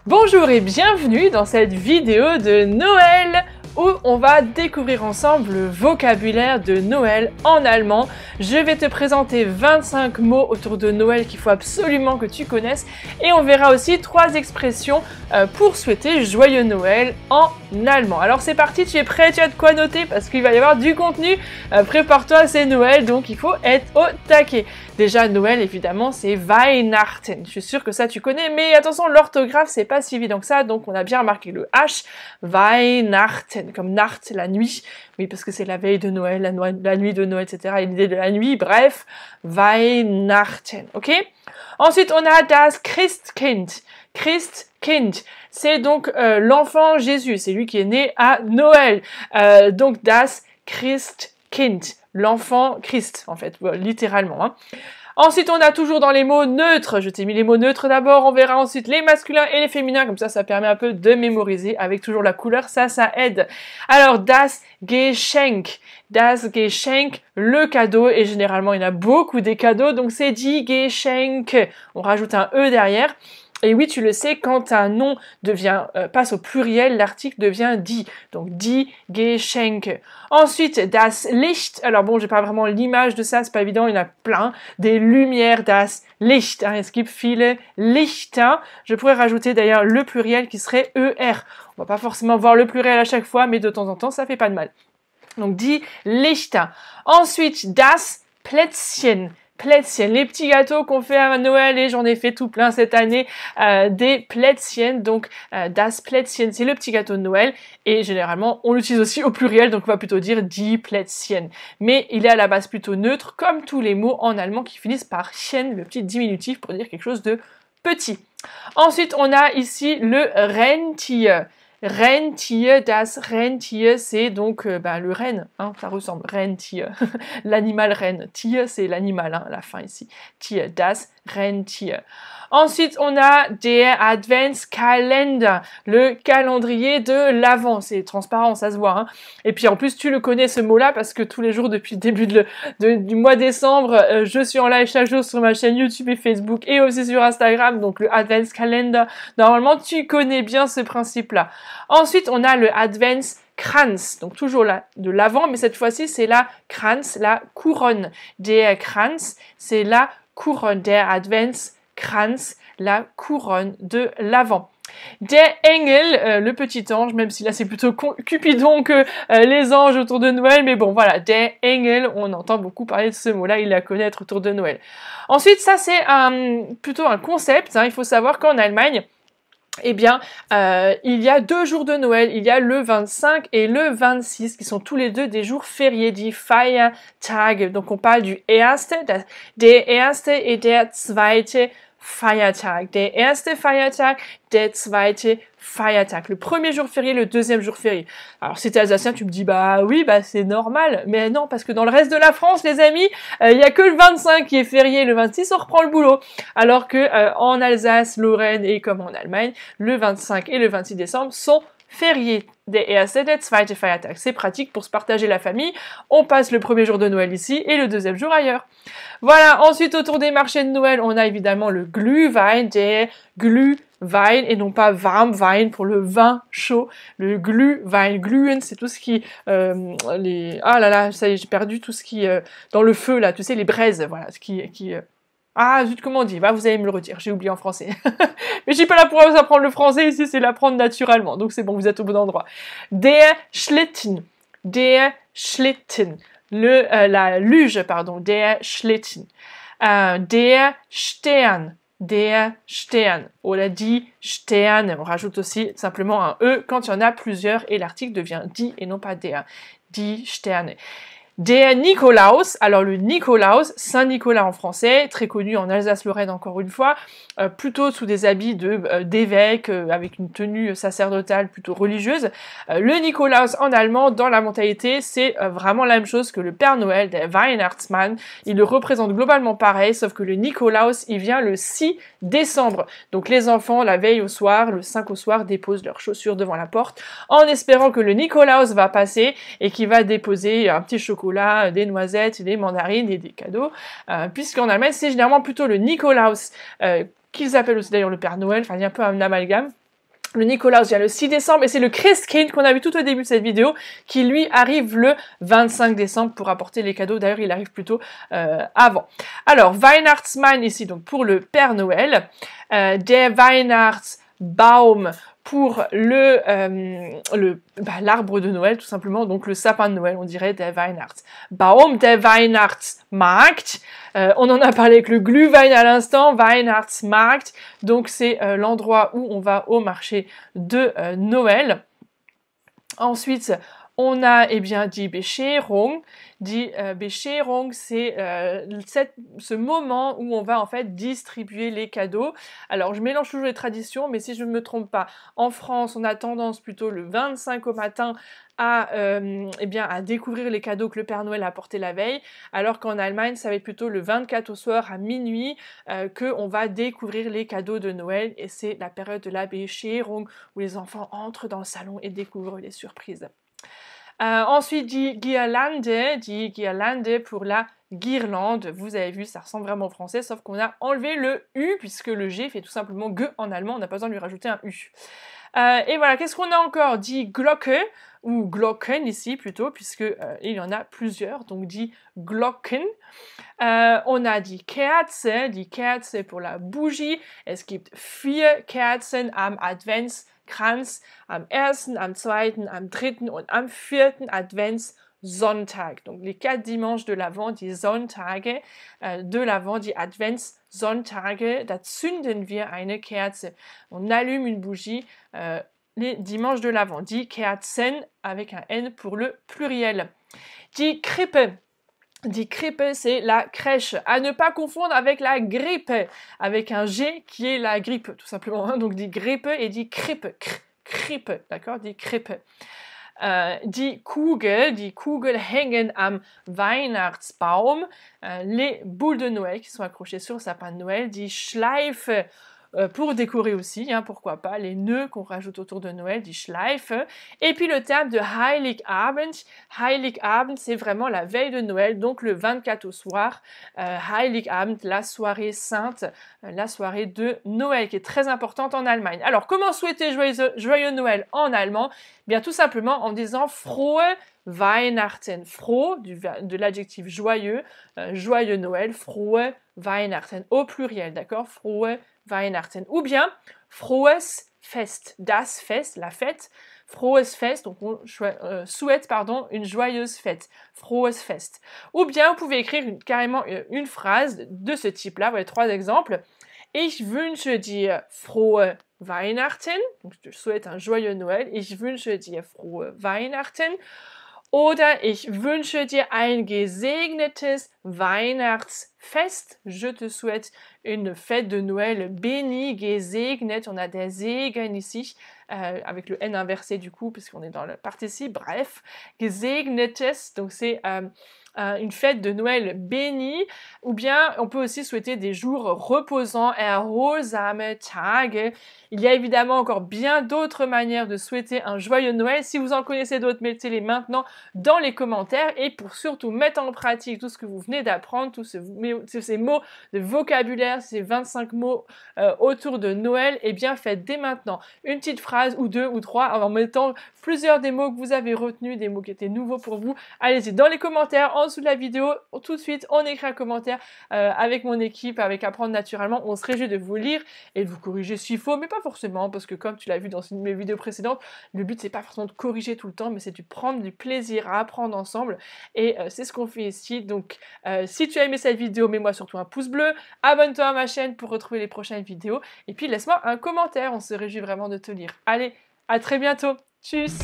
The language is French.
Bonjour et bienvenue dans cette vidéo de Noël où on va découvrir ensemble le vocabulaire de Noël en allemand. Je vais te présenter 25 mots autour de Noël qu'il faut absolument que tu connaisses et on verra aussi 3 expressions pour souhaiter joyeux Noël en allemand. Alors c'est parti, tu es prêt, tu as de quoi noter parce qu'il va y avoir du contenu. Prépare-toi, c'est Noël donc il faut être au taquet. Déjà Noël évidemment c'est Weihnachten, je suis sûre que ça tu connais mais attention l'orthographe c'est pas si évident que ça donc on a bien remarqué le H, Weihnachten, comme Nacht, la nuit, oui parce que c'est la veille de Noël, la nuit de Noël etc. et l'idée de la nuit, bref, Weihnachten, ok? Ensuite on a das Christkind, Christkind, c'est donc l'enfant Jésus, c'est lui qui est né à Noël, donc das Christkind, l'enfant Christ, en fait, littéralement. Hein. Ensuite, on a toujours dans les mots neutres, je t'ai mis les mots neutres d'abord, on verra ensuite les masculins et les féminins, comme ça permet un peu de mémoriser, avec toujours la couleur, ça aide. Alors, das Geschenk, le cadeau, et généralement, il y en a beaucoup des cadeaux, donc c'est die Geschenk, on rajoute un E derrière. Et oui, tu le sais, quand un nom passe au pluriel, l'article devient die. Donc, die Geschenke. Ensuite, das Licht. Alors bon, j'ai pas vraiment l'image de ça, c'est pas évident, il y en a plein. Des lumières, das Licht. Hein, es gibt viele Lichter. Je pourrais rajouter d'ailleurs le pluriel qui serait ER. On va pas forcément voir le pluriel à chaque fois, mais de temps en temps, ça fait pas de mal. Donc, die Lichter. Ensuite, das Plätzchen. Plätzchen, les petits gâteaux qu'on fait à Noël et j'en ai fait tout plein cette année, des Plätzchen, donc das Plätzchen, c'est le petit gâteau de Noël et généralement on l'utilise aussi au pluriel donc on va plutôt dire die Plätzchen, mais il est à la base plutôt neutre comme tous les mots en allemand qui finissent par chen, le petit diminutif pour dire quelque chose de petit. Ensuite on a ici le Rentier. Rentier, das Rentier, c'est donc le renne, hein, ça ressemble, Rentier, l'animal renne, Tier c'est l'animal, hein, à la fin ici, Tier, das Rentier. Ensuite, on a der Adventskalender, le calendrier de l'Avent, c'est transparent, ça se voit, hein. Et puis en plus, tu le connais ce mot-là parce que tous les jours depuis le début du mois décembre, je suis en live chaque jour sur ma chaîne YouTube et Facebook et aussi sur Instagram, donc le Adventskalender, normalement tu connais bien ce principe-là. Ensuite, on a le Adventskranz, donc toujours là de l'avant, mais cette fois-ci c'est la Kranz, la couronne. Der Kranz, c'est la couronne. Der Adventskranz, la couronne de l'avant. Der Engel, le petit ange, même si là c'est plutôt Cupidon que les anges autour de Noël, mais bon voilà, Der Engel, on entend beaucoup parler de ce mot-là, il la connaître autour de Noël. Ensuite, ça c'est plutôt un concept, hein, il faut savoir qu'en Allemagne, eh bien, il y a 2 jours de Noël, il y a le 25 et le 26, qui sont tous les deux des jours fériés, die Feiertage. Donc on parle du erste, der erste et der zweite Feiertag. Der erste Feiertag, der zweite Feiertag. Le premier jour férié, le deuxième jour férié. Alors si t'es alsacien, tu me dis bah oui, bah c'est normal. Mais non, parce que dans le reste de la France, les amis, il y a que le 25 qui est férié, le 26 on reprend le boulot. Alors que en Alsace, Lorraine et comme en Allemagne, le 25 et le 26 décembre sont fériés. Der erste, der zweite Feiertag. C'est pratique pour se partager la famille. On passe le premier jour de Noël ici et le deuxième jour ailleurs. Voilà, ensuite autour des marchés de Noël, on a évidemment le Glühwein, der Glühwein et non pas Warmwein pour le vin chaud. Le Glühwein, Glühen, c'est tout ce qui ah là là, ça y est, j'ai perdu tout ce qui dans le feu là, tu sais les braises, voilà, ce qui ah, zut, comment on dit? Bah, vous allez me le redire, j'ai oublié en français. Mais je suis pas là pour vous apprendre le français, ici c'est l'apprendre naturellement, donc c'est bon, vous êtes au bon endroit. Der Schlitten, la luge, pardon, der Schlitten. Der Stern, on l'a dit, Stern, on rajoute aussi simplement un E quand il y en a plusieurs et l'article devient die et non pas der. Die Sterne. Der Nikolaus, alors le Nikolaus, Saint-Nicolas en français, très connu en Alsace-Lorraine encore une fois, plutôt sous des habits d'évêque, avec une tenue sacerdotale plutôt religieuse. Le Nikolaus en allemand, dans la mentalité, c'est vraiment la même chose que le Père Noël, der Weihnachtsmann. Il le représente globalement pareil, sauf que le Nikolaus, il vient le 6 décembre. Donc les enfants, la veille au soir, le 5 au soir, déposent leurs chaussures devant la porte, en espérant que le Nikolaus va passer et qu'il va déposer un petit chocolat, des noisettes, des mandarines et des cadeaux, puisqu'en Allemagne, c'est généralement plutôt le Nikolaus, qu'ils appellent aussi d'ailleurs le Père Noël, enfin il y a un peu un amalgame. Le Nicolas vient le 6 décembre et c'est le Christkind qu'on a vu tout au début de cette vidéo qui lui arrive le 25 décembre pour apporter les cadeaux. D'ailleurs, il arrive plutôt avant. Alors, Weihnachtsmann ici, donc pour le Père Noël. Der Weihnachtsbaum pour l'arbre de Noël, tout simplement, donc le sapin de Noël, on dirait der Weihnachtsbaum, der Weihnachtsmarkt, on en a parlé avec le Glühwein à l'instant, Weihnachtsmarkt, donc c'est l'endroit où on va au marché de Noël. Ensuite, on a die Bescherung. Bescherung, c'est ce moment où on va en fait distribuer les cadeaux. Alors, je mélange toujours les traditions, mais si je ne me trompe pas, en France, on a tendance plutôt le 25 au matin à découvrir les cadeaux que le Père Noël a apportés la veille, alors qu'en Allemagne, ça va être plutôt le 24 au soir à minuit qu'on va découvrir les cadeaux de Noël, et c'est la période de la Bescherung où les enfants entrent dans le salon et découvrent les surprises. Ensuite, die Girlande pour la guirlande. Vous avez vu, ça ressemble vraiment au français, sauf qu'on a enlevé le U, puisque le G fait tout simplement G en allemand, on n'a pas besoin de lui rajouter un U. Et voilà, qu'est-ce qu'on a encore? Die Glocke, ou Glocken ici plutôt, puisque il y en a plusieurs, donc die Glocken. On a die Kerze pour la bougie. Es gibt 4 Kerzen am Adventskranz, am 1., am 2., am 3. und am 4. Adventssonntag. Donc les 4 dimanches de l'Avent, die Sonntage de l'Avent, die Adventssonntage, da zünden wir eine Kerze. On allume une bougie les dimanches de l'Avent. Die Kerzen avec un N pour le pluriel. Die Krippe. Die Krippe, c'est la crèche. À ne pas confondre avec la grippe, avec un G qui est la grippe, tout simplement. Hein. Donc, die Grippe et die Krippe. Krippe, d'accord? Die Krippe. Die Kugel hängen am Weihnachtsbaum. Les boules de Noël qui sont accrochées sur le sapin de Noël. Die Schleife. Pour décorer aussi, hein, pourquoi pas, les nœuds qu'on rajoute autour de Noël, die Schleife. Et puis le terme de Heiligabend. Heiligabend, c'est vraiment la veille de Noël, donc le 24 au soir. Heiligabend, la soirée sainte, la soirée de Noël, qui est très importante en Allemagne. Alors, comment souhaiter joyeux Noël en allemand? Bien, tout simplement en disant Frohe Weihnachten. Froh, de l'adjectif joyeux, joyeux Noël, Frohe Weihnachten, au pluriel, d'accord? Frohe Weihnachten. Ou bien Frohes Fest, das Fest, la fête, Frohes Fest, donc on souhaite une joyeuse fête, Frohes Fest. Ou bien vous pouvez écrire carrément une phrase de ce type-là, voilà 3 exemples. Ich wünsche dir frohe Weihnachten, donc je souhaite un joyeux Noël, ich wünsche dir frohe Weihnachten. Oder ich wünsche dir ein gesegnetes Weihnachtsfest. Je te souhaite une fête de Noël bénie, gesegnet. On a des Segen ici, avec le N inversé du coup, puisqu'on est dans le participe. Bref, gesegnetes, donc c'est une fête de Noël bénie. Ou bien, on peut aussi souhaiter des jours reposants, erholsame Tage. Il y a évidemment encore bien d'autres manières de souhaiter un joyeux Noël. Si vous en connaissez d'autres, mettez-les maintenant dans les commentaires. Et pour surtout mettre en pratique tout ce que vous venez d'apprendre, tous ces mots de vocabulaire, ces 25 mots autour de Noël, eh bien faites dès maintenant une petite phrase ou 2 ou 3 en mettant plusieurs des mots que vous avez retenus, des mots qui étaient nouveaux pour vous. Allez-y dans les commentaires, en dessous de la vidéo, tout de suite, on écrit un commentaire avec mon équipe, avec Apprendre Naturellement. On se réjouit de vous lire et de vous corriger s'il faut, mais pas forcément, parce que comme tu l'as vu dans une de mes vidéos précédentes, le but c'est pas forcément de corriger tout le temps, mais c'est de prendre du plaisir à apprendre ensemble, et c'est ce qu'on fait ici. Donc si tu as aimé cette vidéo, mets-moi surtout un pouce bleu, abonne-toi à ma chaîne pour retrouver les prochaines vidéos, et puis laisse-moi un commentaire, on se réjouit vraiment de te lire. Allez, à très bientôt, tchuss.